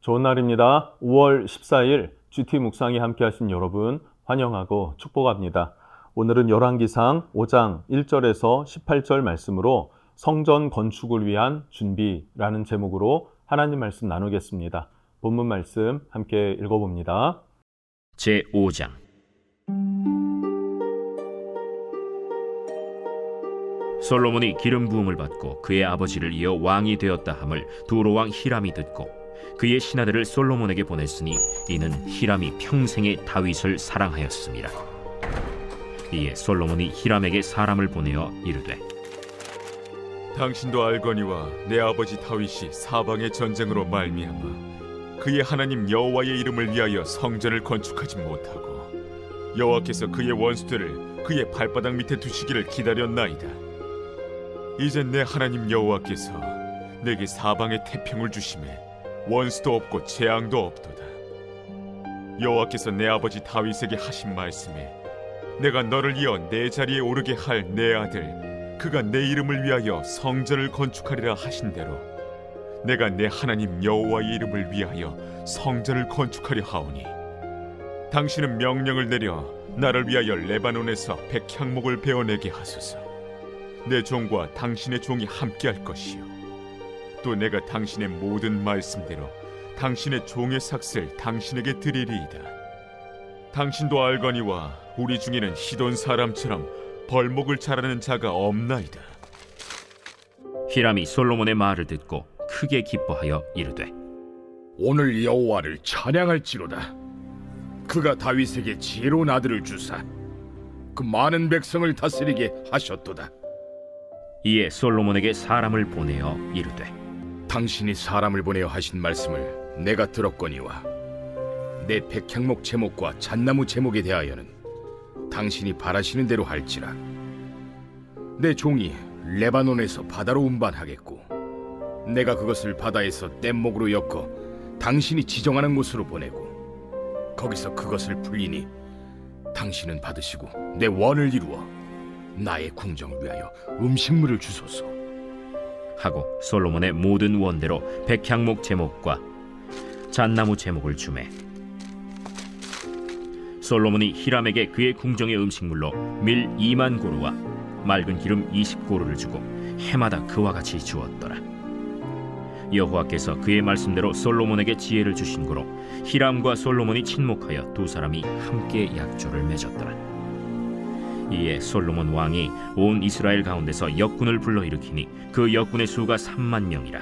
좋은 날입니다. 5월 14일 GT 묵상에 함께 하신 여러분 환영하고 축복합니다. 오늘은 열왕기상 5장 1절에서 18절 말씀으로 성전 건축을 위한 준비라는 제목으로 하나님 말씀 나누겠습니다. 본문 말씀 함께 읽어봅니다. 제5장 솔로몬이 기름 부음을 받고 그의 아버지를 이어 왕이 되었다 함을 두로왕 히람이 듣고 그의 신하들을 솔로몬에게 보냈으니 이는 히람이 평생에 다윗을 사랑하였습니다. 이에 솔로몬이 히람에게 사람을 보내어 이르되 당신도 알거니와 내 아버지 다윗이 사방의 전쟁으로 말미암아 그의 하나님 여호와의 이름을 위하여 성전을 건축하지 못하고 여호와께서 그의 원수들을 그의 발바닥 밑에 두시기를 기다렸나이다. 이제 내 하나님 여호와께서 내게 사방의 태평을 주심에 원수도 없고 재앙도 없도다. 여호와께서 내 아버지 다윗에게 하신 말씀에 내가 너를 이어 내 자리에 오르게 할 내 아들 그가 내 이름을 위하여 성전을 건축하리라 하신 대로 내가 내 하나님 여호와의 이름을 위하여 성전을 건축하려 하오니 당신은 명령을 내려 나를 위하여 레바논에서 백향목을 베어내게 하소서. 내 종과 당신의 종이 함께할 것이요 또 내가 당신의 모든 말씀대로 당신의 종의 삭슬 당신에게 드리리이다. 당신도 알거니와 우리 중에는 시돈 사람처럼 벌목을 잘하는 자가 없나이다. 히람이 솔로몬의 말을 듣고 크게 기뻐하여 이르되 오늘 여호와를 찬양할지로다. 그가 다윗에게 지혜로운 아들을 주사 그 많은 백성을 다스리게 하셨도다. 이에 솔로몬에게 사람을 보내어 이르되 당신이 사람을 보내어 하신 말씀을 내가 들었거니와 내 백향목 제목과 잣나무 제목에 대하여는 당신이 바라시는 대로 할지라. 내 종이 레바논에서 바다로 운반하겠고 내가 그것을 바다에서 뗏목으로 엮어 당신이 지정하는 곳으로 보내고 거기서 그것을 풀리니 당신은 받으시고 내 원을 이루어 나의 궁정을 위하여 음식물을 주소서 하고 솔로몬의 모든 원대로 백향목 제목과 잣나무 제목을 주매 솔로몬이 히람에게 그의 궁정의 음식물로 밀 2만 고루와 맑은 기름 20고루를 주고 해마다 그와 같이 주었더라. 여호와께서 그의 말씀대로 솔로몬에게 지혜를 주신 고로 히람과 솔로몬이 친목하여 두 사람이 함께 약조를 맺었더라. 이에 솔로몬 왕이 온 이스라엘 가운데서 역군을 불러일으키니 그 역군의 수가 3만 명이라.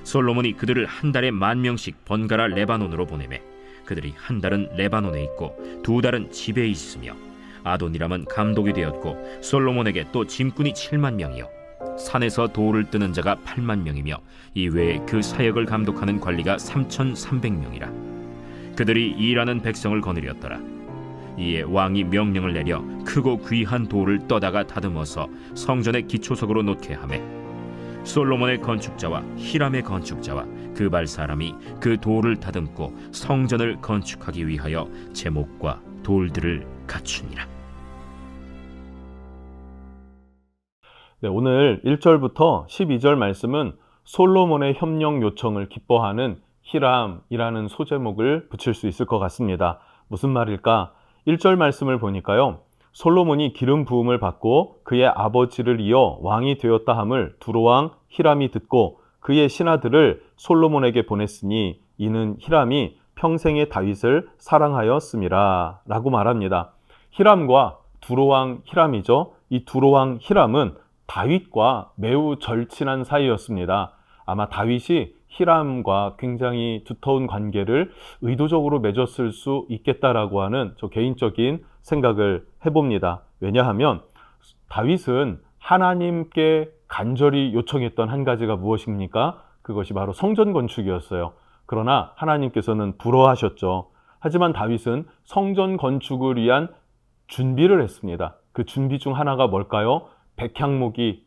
솔로몬이 그들을 한 달에 10,000명씩 번갈아 레바논으로 보내매 그들이 한 달은 레바논에 있고 두 달은 집에 있으며 아도니람은 감독이 되었고 솔로몬에게 또 짐꾼이 7만 명이요 산에서 돌을 뜨는 자가 8만 명이며 이외에 그 사역을 감독하는 관리가 3,300명이라. 그들이 일하는 백성을 거느렸더라. 이에 왕이 명령을 내려 크고 귀한 돌을 떠다가 다듬어서 성전의 기초석으로 놓게 하매 솔로몬의 건축자와 히람의 건축자와 그발 사람이 그 돌을 다듬고 성전을 건축하기 위하여 제목과 돌들을 갖추니라. 네, 오늘 1절부터 12절 말씀은 솔로몬의 협력 요청을 기뻐하는 히람이라는 소제목을 붙일 수 있을 것 같습니다. 무슨 말일까? 1절 말씀을 보니까요. 솔로몬이 기름 부음을 받고 그의 아버지를 이어 왕이 되었다 함을 두로왕 히람이 듣고 그의 신하들을 솔로몬에게 보냈으니 이는 히람이 평생에 다윗을 사랑하였음이라 라고 말합니다. 히람과 두로왕 히람이죠. 이 두로왕 히람은 다윗과 매우 절친한 사이였습니다. 아마 다윗이 히람과 굉장히 두터운 관계를 의도적으로 맺었을 수 있겠다라고 하는 저 개인적인 생각을 해봅니다. 왜냐하면 다윗은 하나님께 간절히 요청했던 한 가지가 무엇입니까? 그것이 바로 성전 건축이었어요. 그러나 하나님께서는 불허하셨죠. 하지만 다윗은 성전 건축을 위한 준비를 했습니다. 그 준비 중 하나가 뭘까요? 백향목이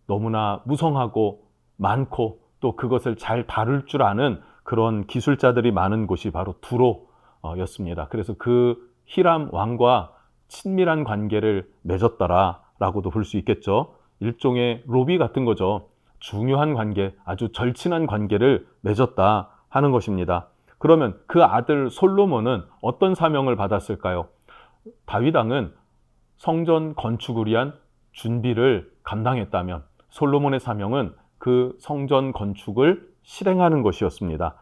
너무나 무성하고 많고 또 그것을 잘 다룰 줄 아는 그런 기술자들이 많은 곳이 바로 두로였습니다. 그래서 그 히람 왕과 친밀한 관계를 맺었다라고도 볼 수 있겠죠. 일종의 로비 같은 거죠. 중요한 관계, 아주 절친한 관계를 맺었다 하는 것입니다. 그러면 그 아들 솔로몬은 어떤 사명을 받았을까요? 다윗 왕은 성전 건축을 위한 준비를 감당했다면 솔로몬의 사명은 그 성전 건축을 실행하는 것이었습니다.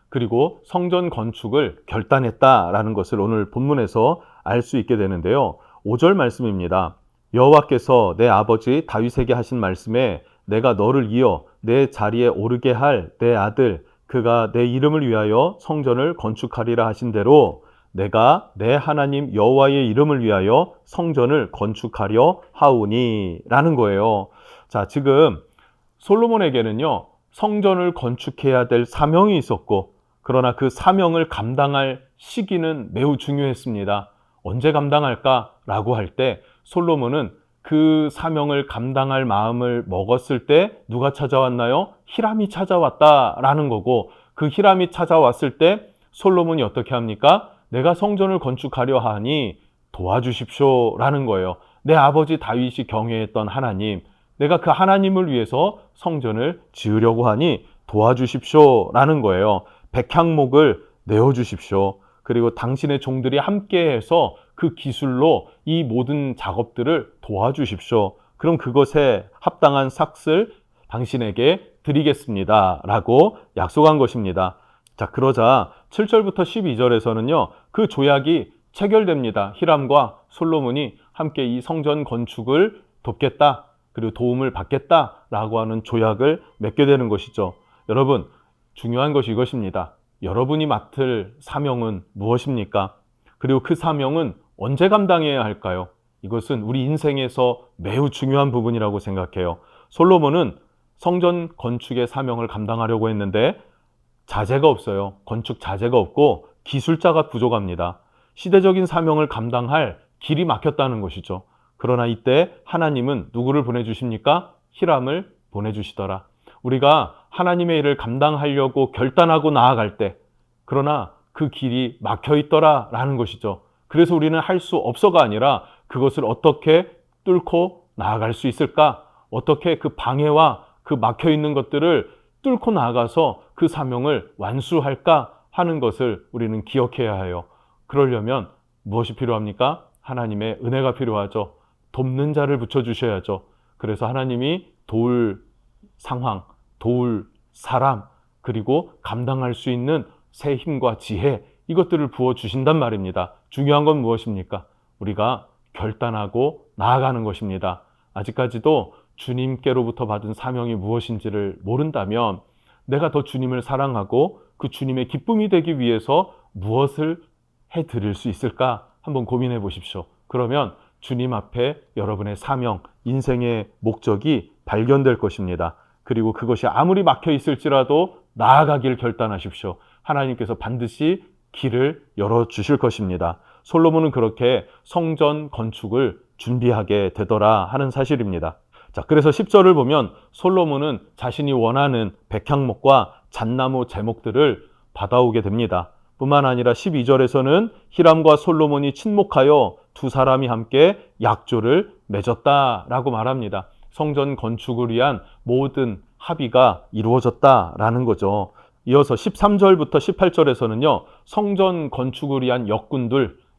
그리고 성전 건축을 결단했다라는 것을 오늘 본문에서 알 수 있게 되는데요. 5절 말씀입니다. 여호와께서 내 아버지 다윗에게 하신 말씀에 내가 너를 이어 내 자리에 오르게 할 내 아들 그가 내 이름을 위하여 성전을 건축하리라 하신 대로 내가 내 하나님 여호와의 이름을 위하여 성전을 건축하려 하오니 라는 거예요. 자, 지금 솔로몬에게는요, 성전을 건축해야 될 사명이 있었고, 그러나 그 사명을 감당할 시기는 매우 중요했습니다. 언제 감당할까라고 할 때 솔로몬은 그 사명을 감당할 마음을 먹었을 때 누가 찾아왔나요? 히람이 찾아왔다라는 거고, 그 히람이 찾아왔을 때 솔로몬이 어떻게 합니까? 내가 성전을 건축하려 하니 도와주십시오라는 거예요. 내 아버지 다윗이 경외했던 하나님, 내가 그 하나님을 위해서 성전을 지으려고 하니 도와주십시오라는 거예요. 백향목을 내어주십시오. 그리고 당신의 종들이 함께해서 그 기술로 이 모든 작업들을 도와주십시오. 그럼 그것에 합당한 삭을 당신에게 드리겠습니다 라고 약속한 것입니다. 자, 그러자 7절부터 12절에서는요, 그 조약이 체결됩니다. 히람과 솔로몬이 함께 이 성전 건축을 돕겠다, 그리고 도움을 받겠다라고 하는 조약을 맺게 되는 것이죠. 여러분, 중요한 것이 이것입니다. 여러분이 맡을 사명은 무엇입니까? 그리고 그 사명은 언제 감당해야 할까요? 이것은 우리 인생에서 매우 중요한 부분이라고 생각해요. 솔로몬은 성전 건축의 사명을 감당하려고 했는데 자재가 없어요. 건축 자재가 없고 기술자가 부족합니다. 시대적인 사명을 감당할 길이 막혔다는 것이죠. 그러나 이때 하나님은 누구를 보내주십니까? 히람을 보내주시더라. 우리가 하나님의 일을 감당하려고 결단하고 나아갈 때, 그러나 그 길이 막혀 있더라 라는 것이죠. 그래서 우리는 할 수 없어가 아니라 그것을 어떻게 뚫고 나아갈 수 있을까? 어떻게 그 방해와 그 막혀 있는 것들을 뚫고 나아가서 그 사명을 완수할까 하는 것을 우리는 기억해야 해요. 그러려면 무엇이 필요합니까? 하나님의 은혜가 필요하죠. 돕는 자를 붙여주셔야죠. 그래서 하나님이 도울 상황, 도울 사람, 그리고 감당할 수 있는 새 힘과 지혜, 이것들을 부어주신단 말입니다. 중요한 건 무엇입니까? 우리가 결단하고 나아가는 것입니다. 아직까지도 주님께로부터 받은 사명이 무엇인지를 모른다면 내가 더 주님을 사랑하고 그 주님의 기쁨이 되기 위해서 무엇을 해드릴 수 있을까? 한번 고민해 보십시오. 그러면 주님 앞에 여러분의 사명, 인생의 목적이 발견될 것입니다. 그리고 그것이 아무리 막혀 있을지라도 나아가길 결단하십시오. 하나님께서 반드시 길을 열어주실 것입니다. 솔로몬은 그렇게 성전 건축을 준비하게 되더라 하는 사실입니다. 자, 그래서 10절을 보면 솔로몬은 자신이 원하는 백향목과 잣나무 제목들을 받아오게 됩니다. 뿐만 아니라 12절에서는 히람과 솔로몬이 친목하여 두 사람이 함께 약조를 맺었다라고 말합니다. 성전 건축을 위한 모든 합의가 이루어졌다라는 거죠. 이어서 13절부터 18절에서는요, 성전 건축을 위한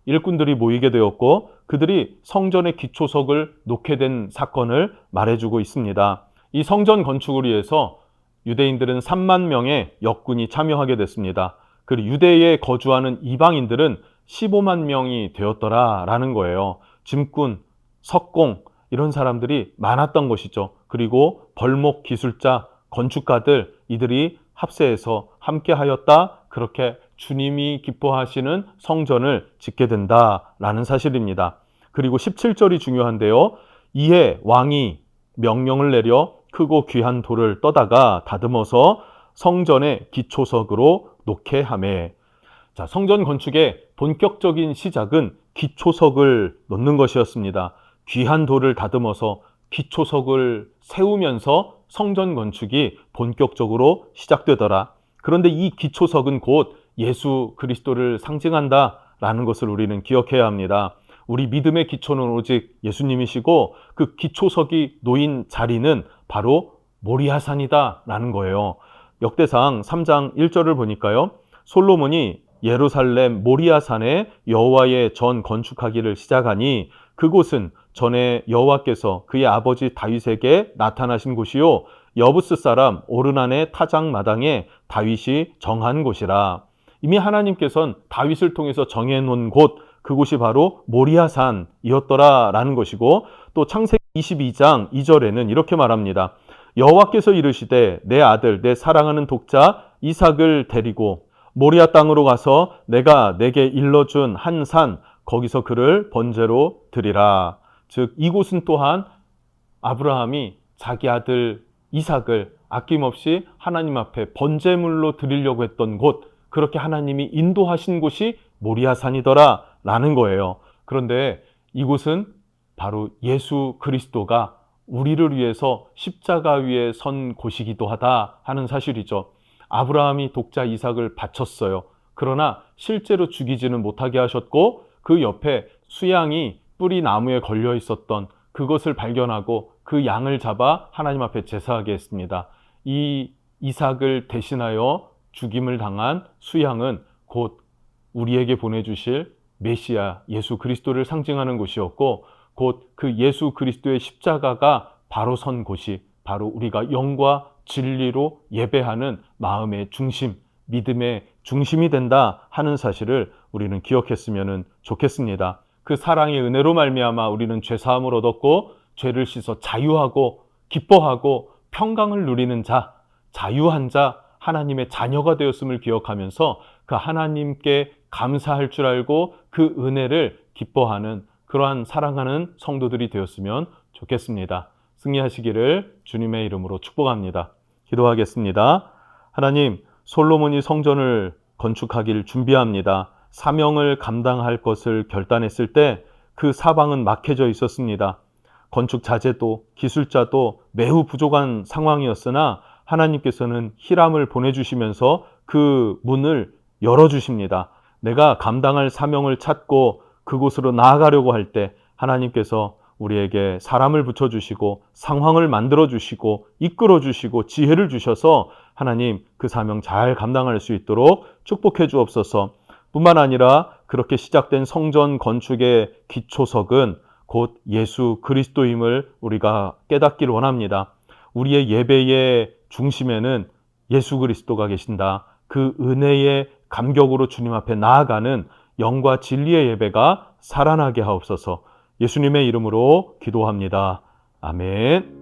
일꾼들이 모이게 되었고 그들이 성전의 기초석을 놓게 된 사건을 말해주고 있습니다. 이 성전 건축을 위해서 유대인들은 3만 명의 역군이 참여하게 됐습니다. 그리고 유대에 거주하는 이방인들은 15만 명이 되었더라라는 거예요. 짐꾼, 석공 이런 사람들이 많았던 것이죠. 그리고 벌목 기술자, 건축가들 이들이 합세해서 함께하였다. 그렇게 주님이 기뻐하시는 성전을 짓게 된다라는 사실입니다. 그리고 17절이 중요한데요. 이에 왕이 명령을 내려 크고 귀한 돌을 떠다가 다듬어서 성전의 기초석으로 놓게 하매. 자, 성전 건축의 본격적인 시작은 기초석을 놓는 것이었습니다. 귀한 돌을 다듬어서 기초석을 세우면서 성전 건축이 본격적으로 시작되더라. 그런데 이 기초석은 곧 예수 그리스도를 상징한다라는 것을 우리는 기억해야 합니다. 우리 믿음의 기초는 오직 예수님이시고 그 기초석이 놓인 자리는 바로 모리아산이다라는 거예요. 역대상 3장 1절을 보니까요. 솔로몬이 예루살렘 모리아산에 여호와의 전 건축하기를 시작하니 그곳은 전에 여호와께서 그의 아버지 다윗에게 나타나신 곳이요 여부스 사람 오르난의 타작 마당에 다윗이 정한 곳이라. 이미 하나님께서는 다윗을 통해서 정해놓은 곳, 그곳이 바로 모리아산이었더라라는 것이고, 또 창세기 22장 2절에는 이렇게 말합니다. 여호와께서 이르시되 내 아들 내 사랑하는 독자 이삭을 데리고 모리아 땅으로 가서 내가 내게 일러준 한 산 거기서 그를 번제로 드리라. 즉 이곳은 또한 아브라함이 자기 아들 이삭을 아낌없이 하나님 앞에 번제물로 드리려고 했던 곳, 그렇게 하나님이 인도하신 곳이 모리아산이더라 라는 거예요. 그런데 이곳은 바로 예수 그리스도가 우리를 위해서 십자가 위에 선 곳이기도 하다 하는 사실이죠. 아브라함이 독자 이삭을 바쳤어요. 그러나 실제로 죽이지는 못하게 하셨고, 그 옆에 수양이 뿌리 나무에 걸려 있었던 그것을 발견하고 그 양을 잡아 하나님 앞에 제사하게 했습니다. 이 이삭을 대신하여 죽임을 당한 수양은 곧 우리에게 보내주실 메시아 예수 그리스도를 상징하는 곳이었고, 곧 그 예수 그리스도의 십자가가 바로 선 곳이 바로 우리가 영과 진리로 예배하는 마음의 중심, 믿음의 중심이 된다 하는 사실을 우리는 기억했으면 좋겠습니다. 그 사랑의 은혜로 말미암아 우리는 죄사함을 얻었고 죄를 씻어 자유하고 기뻐하고 평강을 누리는 자, 자유한 자, 하나님의 자녀가 되었음을 기억하면서 그 하나님께 감사할 줄 알고 그 은혜를 기뻐하는 그러한 사랑하는 성도들이 되었으면 좋겠습니다. 승리하시기를 주님의 이름으로 축복합니다. 기도하겠습니다. 하나님, 솔로몬이 성전을 건축하기를 준비합니다. 사명을 감당할 것을 결단했을 때 그 사방은 막혀져 있었습니다. 건축 자재도 기술자도 매우 부족한 상황이었으나 하나님께서는 히람을 보내주시면서 그 문을 열어주십니다. 내가 감당할 사명을 찾고 그곳으로 나아가려고 할 때 하나님께서 우리에게 사람을 붙여주시고 상황을 만들어주시고 이끌어주시고 지혜를 주셔서 하나님 그 사명 잘 감당할 수 있도록 축복해 주옵소서. 뿐만 아니라 그렇게 시작된 성전 건축의 기초석은 곧 예수 그리스도임을 우리가 깨닫기를 원합니다. 우리의 예배의 중심에는 예수 그리스도가 계신다. 그 은혜의 감격으로 주님 앞에 나아가는 영과 진리의 예배가 살아나게 하옵소서. 예수님의 이름으로 기도합니다. 아멘.